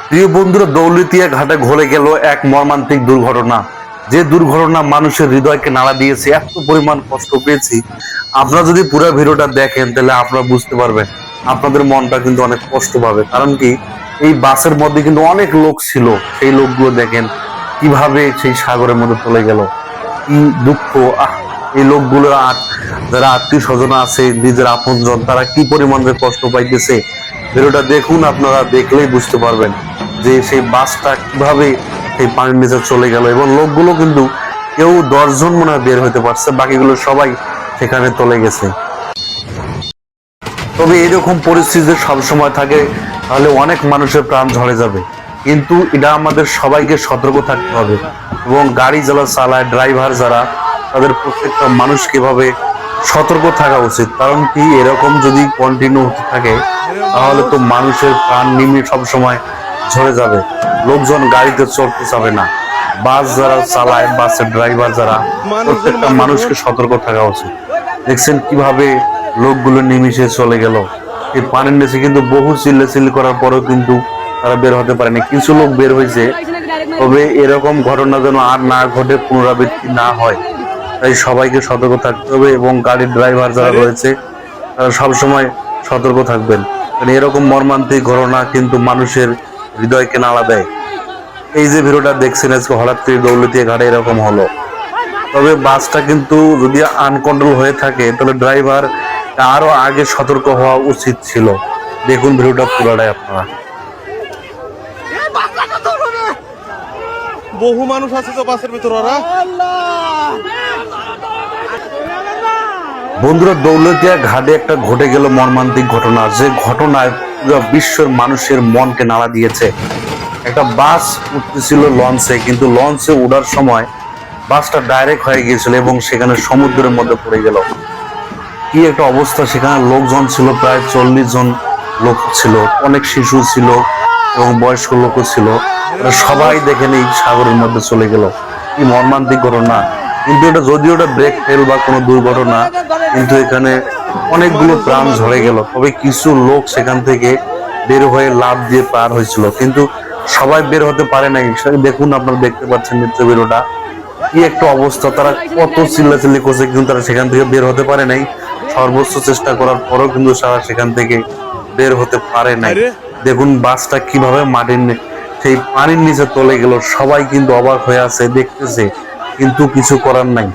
প্রিয় বন্ধুরা, দৌলতিয়া ঘাটে ঘটে গেল এক মর্মান্তিক দুর্ঘটনা। যে দুর্ঘটনা মানুষের হৃদয়কে নাড়া দিয়েছে, এত পরিমাণ কষ্ট পেয়েছি। আপনারা যদি পুরো ভিডিওটা দেখেন তাহলে আপনারা বুঝতে পারবেন, আপনাদের মনটা কিন্তু অনেক কষ্ট পাবে। কারণ কি, এই বাসের মধ্যে কিন্তু অনেক লোক ছিল। সেই লোকগুলো দেখেন কিভাবে সেই সাগরের মধ্যে চলে গেল। কি দুঃখ! এই লোকগুলো যারা আত্মীয় স্বজন আছে, নিজের আপনজন, তারা কি পরিমাণ কষ্ট পাইতেছে। ভিডিওটা দেখুন, আপনারা দেখলেই বুঝতে পারবেন যে সেই বাসটা কিভাবে সেই পানির নিচে চলে গেল। এবং লোকগুলো কিন্তু কেউ 10 জন মনে হয় বের হতে পারছে, বাকিগুলো সবাই সেখানে চলে গেছে। তবে এরকম পরিস্থিতি সবসময় থাকে, তাহলে অনেক মানুষের প্রাণ ঝরে যাবে। কিন্তু এটা আমাদের সবাইকে সতর্ক থাকতে হবে। এবং গাড়ি যারা চালায়, ড্রাইভার যারা, তাদের প্রত্যেকটা মানুষকে এভাবে সতর্ক থাকা উচিত। কারণ কি, এরকম যদি কন্টিনিউ হতে থাকে তাহলে তো মানুষের প্রাণ নিমে সবসময় ঝরে যাবে। লোকজন গাড়িতে চড়তে চাবে না। বাস যারা চালায়, বাসের ড্রাইভার যারা, প্রত্যেকটা মানুষকে সতর্ক থাকা উচিত। দেখছেন কিভাবে লোকগুলো নিমিশে চলে গেল। এই পানির নিচে কিন্তু বহু চিল্লাচিল্লি করার পরেও কিন্তু তারা বের হতে পারেনি। কিছু লোক বের হয়েছে। তবে এরকম ঘটনা যেন আর না ঘটে, পুনরাবৃত্তি না হয়, তাই সবাইকে সতর্ক থাকতে হবে। এবং গাড়ির ড্রাইভার যারা রয়েছে তারা সবসময় সতর্ক থাকবেন। কারণ এরকম মর্মান্তিক ঘটনা কিন্তু মানুষের হৃদয়কে নাড়া দেয়। এই যে ভিডিওটা দেখছেন, আজকে হঠাৎ করে দৌলতিয়া ঘাটে এরকম হলো। তবে বাসটা কিন্তু যদি আনকন্ট্রোল হয়ে থাকে তাহলে ড্রাইভার আরো আগে সতর্ক হওয়া উচিত ছিল। দেখুন ভিডিওটা পুরোটাই আপনারা। বহু মানুষ আছে তো বাসের ভিতর। ওরা বন্ধুরা, দৌলতিয়া ঘাটে একটা ঘটে গেল মর্মান্তিক ঘটনা, যে ঘটনায় পুরো বিশ্বের মানুষের মনকে নাড়া দিয়েছে। একটা বাস উঠতেছিল লঞ্চে, কিন্তু লঞ্চে ওঠার সময় বাসটা ডাইরেক্ট হয়ে গিয়েছিল এবং সেখানে সমুদ্রের মধ্যে পড়ে গেল। কি একটা অবস্থা! সেখানে লোকজন ছিল প্রায় 40 জন লোক ছিল, অনেক শিশু ছিল এবং বয়স্ক লোকও ছিল। সবাই দেখেন এই সাগরের মধ্যে চলে গেল। কি মর্মান্তিক ঘটনা! কিন্তু এটা যদিও এটা ব্রেক ফেল বা কোনো দুর্ঘটনা, কিন্তু এখানে অনেকগুলো প্রাণ ঝরে গেল। তবে কিছু লোক সেখান থেকে বের হয়ে লাফ দিয়ে পার হয়েছিল, কিন্তু সবাই বের হতে পারে নাই। দেখুন, আপনারা দেখতে পাচ্ছেন নিত্য ভিডিওটা। কি একটা অবস্থা! তারা কত চিল্লাচিল্লি করছে, কিন্তু তারা সেখান থেকে বের হতে পারে নাই। সর্বোচ্চ চেষ্টা করার পরেও কিন্তু তারা সেখান থেকে বের হতে পারে নাই। দেখুন বাসটা কিভাবে মাটির সেই পানির নিচে চলে গেল। সবাই কিন্তু অবাক হয়ে আছে, দেখতেছে, কিন্তু কিছু করার নাই।